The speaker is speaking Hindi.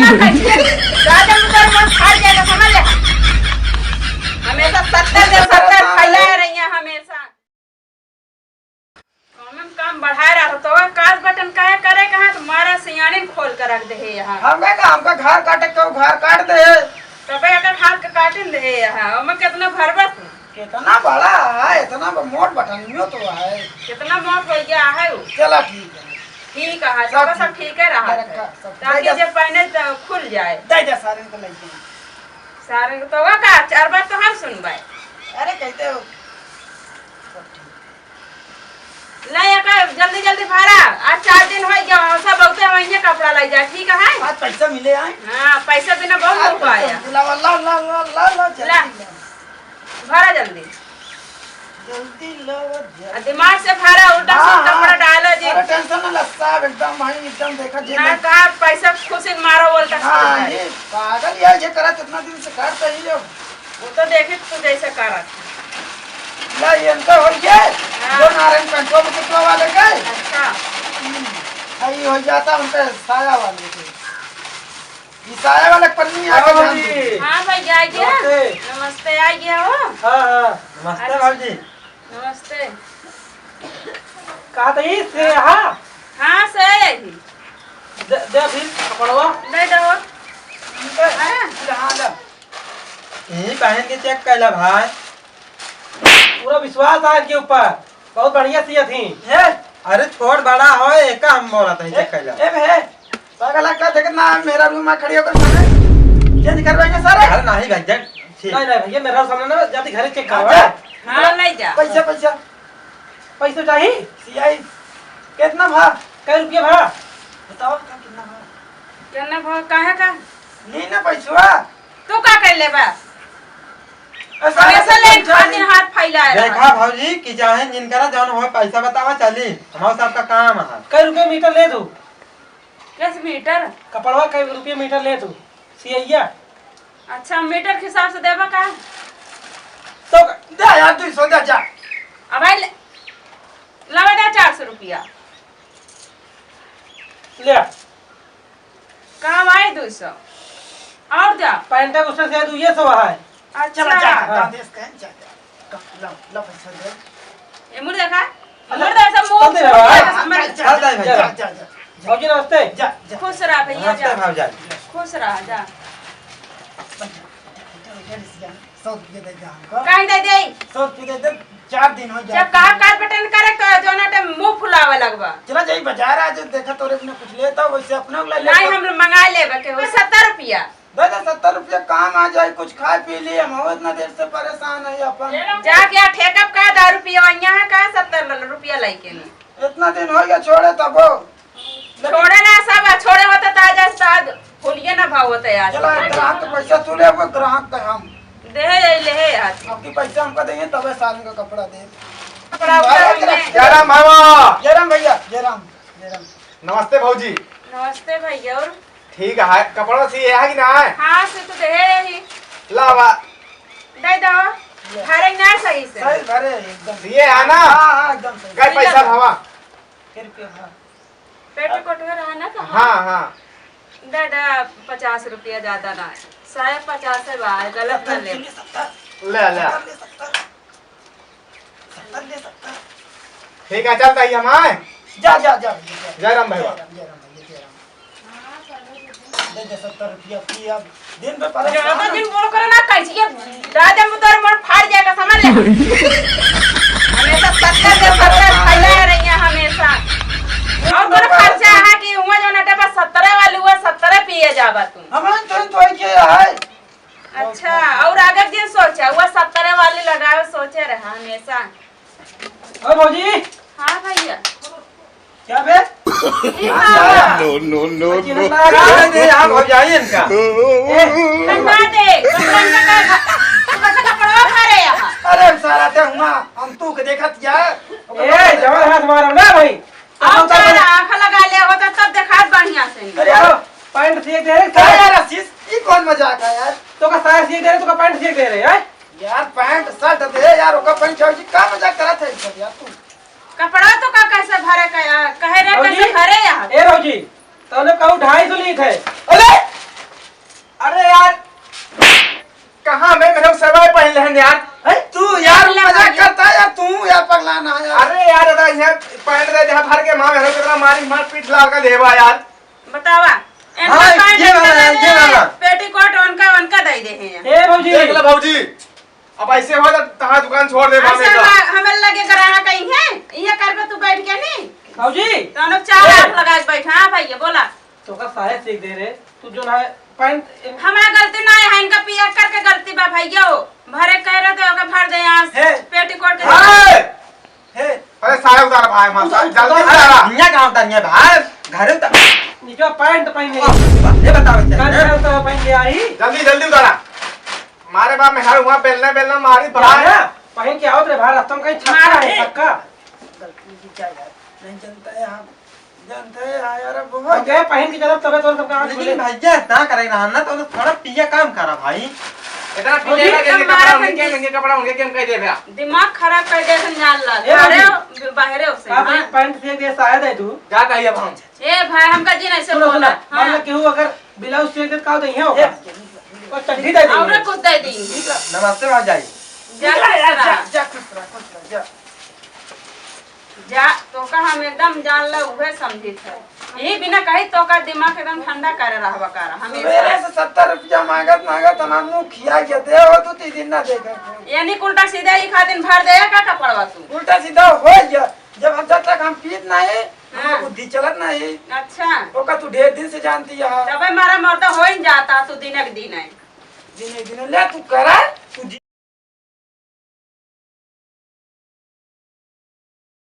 राजा मुदर मन फाड़ जाएगा समझ ले। हमेशा 70 फैलाए रही है हमेशा। काम बढ़ा रहा तो काज बटन काहे करे कहां तुम्हारा सियानी खोल कर रख दे है यहां। हमका घर काटे तो घर काट दे तबे अगर हाथ के काटिन दे है यहां ओमे कितना भरबा तू। कितना बड़ा है इतना मोट बटनियो तो है कितना मोट हो गया है वो। चला ठीक है ठीक है सब ठीक है रहा ताकि जब पहने तो खुल जाए। दे जा सारे को लेके सारे तो वो का 4 बार तो हम सुनबाई। अरे कहते हो नहीं का जल्दी भरा आज 4 दिन हो गया सब बहुते महीने कपड़ा ले जा ठीक है। आज पैसा मिले आए हां पैसा बिना बहुत रुपया आया। ला भरा जल्दी लो दिमाग से भरा उल्टा सीधा कपड़ा डालो जी। अरे टेंशन ना सब एकदम भाई एकदम देखा जे ना का पैसा खुशी मारो बोलता। हां ये पागल ये जे करा कितना दिन से काटता ही जो वो तो देखे तू जैसे करत ला ये तो हो गया जो नारायण कंट्रोल कितना वाले का। अच्छा आई हो जाता उनके साया वाले के ये साया वाला पन्नी आके ध्यान दे। हां भाई आ गया नमस्ते आ गया हो। हां नमस्ते भाजी नमस्ते कहा तई से हां से आई दे फिर पकड़वा दे दो। हां ला यही पहन के चेक कैला भाई पूरा विश्वास है के ऊपर बहुत बढ़िया सिया थी है। अरे छोड़ बड़ा हो एक हम बोला था चेक कैला ए बे पागल का देखना मेरा रूम में खड़ी होकर सारे चेंज करवाएंगे सारे। अरे नहीं भाई जट नहीं भैया मेरा सामने ना जाती घरे चेक करवा। हां ले जा पैसा चाहिए सीआई कितना भा कै रुपया भा बताओ कितना भाव काहे का ली ना पैसा तू का कर लेबा हमेशा ले दिन हाथ फैलाए देखा भौजी कि चाहे जिनकरा जौन हो पैसा बतावा चली हमारा सबका काम है। कै रुपया मीटर ले दो कैसे मीटर कपड़वा कै रुपया मीटर ले दो सिया। अच्छा मीटर के हिसाब से देबा का तो दे यार 200 दे जा अब भाई लगा दे 400 रुपया ले कहां आए 200 और जा पैंटा उससे से दू ये सब है। अच्छा चला जा देश का जा ला पैसा दे ये मुड़ देखा मुड़ दे सब मुंह जा भौजी नमस्ते जा खुश रह भैया जा भौजा खुश रह जा 100 रुपया दे जा हमको काहे दे दे 100 रुपया दे 4 दिन हो जब कहा कार बटन करे जो ना टाइम मुंह फुलावे लगबा। चला जाई बाजार आज देखा तोरे ने कुछ लेता वैसे अपना ले नहीं हम मंगा लेबे के 70 रुपया दे 70 रुपया काम आ जाए कुछ खा पी लिए हम इतना देर से परेशान है अपन जा के ठेका का 10 रुपया यहाँ है का 70 रुपया लेके इतना दिन हो गया छोड़े तब छोड़े ना सब छोड़े होता ताजा साद फुलिए ना भाव होता आज। चला ग्राहक का पैसा तू ले वो ग्राहक का हम दे ले आज आपकी पैसा हमको देंगे तबे साल का कपड़ा दे कपड़ा जयराम मामा जयराम भैया जयराम नमस्ते भौजी। नमस्ते भैया और ठीक है कपड़ा सिए है कि ना है। हां से तो दे ही लावा दे दो भरे ना सही से सही भरे एकदम सिए है ना। हां एकदम सही काय पैसा भावा रुपया पेट कोटवे रहा ना का हां हां दे 50 रुपया ज्यादा ना 50 है बा गलत ना ले ले ले ठीक है चलता ही हम आए जा जयराम भैया दे 70 रुपया की अब दिन पे ज्यादा दिन बोल करो ना कैसे राजा मुदर मन फाड़ जाएगा समझ ले। हमेशा 70 फैला रही है हमेशा और तोरा खर्चा है कि हुआ जो ना टेपा 70 वाली हुआ 70 पिए जाबा तुम हमें तो के है। अच्छा और आगे दिन सोचा हुआ 70 वाली लगावे सोचे रहा हमेशा। ओ भौजी हां भैया क्या बे नो दे हम हो जाए इनका कन्ना दे कन्ना का कपड़ा खा रहे यहां। अरे सारा ते हुआ हम तू के देखत जा ए जवान हाथ मारो ना भाई अब आंख लगा ले होता तब देखा बढ़िया से। अरे पैंट सिए दे रे यार आशीष ये कौन मजाक है यार तो का साया सिए दे रे तो का पैंट सिए दे रे है यार पैंट शर्ट दे यार ओका पैंट छौजी का मजाक करत है यार तू कपड़ा तो का कैसे भरे कहे रे कैसे भरे यहां ए भौजी तने कहू 250 लीट है। अरे पैंट यार। तू यार मजाक करता है या तू यार पगला ना यार। अरे यार दादा यहाँ पैंट दे जहाँ भर के माँ मेरे कितना मारी मार पीट ला का देवा यार। बतावा हाँ, ये वाला। पेटीकोट उनका दे दे हैं ए भौजी देख लो भाऊजी, अब ऐसे हो तो तहाँ दुकान छोड़ दे मामे का। हमें लगे कराना कहीं है ये कर पे तू बैठ के नहीं भौजी तो लोग 4 लाख लगा के बैठा। हाँ भैया बोला तो का साया सीख दे रे तू जो ना पैंट हमारा गलती ना है इनका पिया करके गलती बा भैया भरे कह रहे थे ओके भर दे यहाँ पेटीकोट के हाय हे अरे साया उतार भाई माँ जल्दी उतारा। दुनिया कहाँ उतारनी है भाई घर उतार नीचे पैंट पहन ले ये बताओ घर उतार पहन ले आई जल्दी जल्दी उतारा। मारे बाप में हर वहाँ बेलना मारी पढ़ा पहन के आओ रे भाई रास्ता में कहीं छक्का है छक्का नहीं जनता है हम जानते हैं यार अब बहुत गए पहन के चलो तबे तो सबका आंख खुले भैया इतना करेगा ना तो थोड़ा पिया काम करा भाई। इतना पीछे के कपड़ा उनके केम कह दे भैया। दिमाग खराब कर दे जान ला अरे बाहरे उसे का भाई पैंट फेंक दे शायद है तू क्या कहिए अब हम। ए भाई हमका जी नहीं से सुनो बोला मान के हूं अगर ब्लाउज फेंक दे का दे होगा और चड्डी दे और दे कुछ दे दी नमस्ते भाई जाई। जा खुश रह जा तो का हम एकदम जान ला उहे समझी थे यही बिना कही तो का दिमाग एकदम ठंडा करे रहबा करा हम मेरे से 70 रुपया मांगत हम मुंह खिया के दे हो तू 3 दिन ना देगा यानी उल्टा सीधा ही खातिर भर दे का कपड़वा तू उल्टा सीधा हो गया जब तक हम पीत नहीं हाँ। बुद्धि चलत नहीं अच्छा ओका तू ढेर दिन से जानती है तबे मारा मर्दा हो ही जाता तू दिन एक दिन है दिने दिने ले तू करा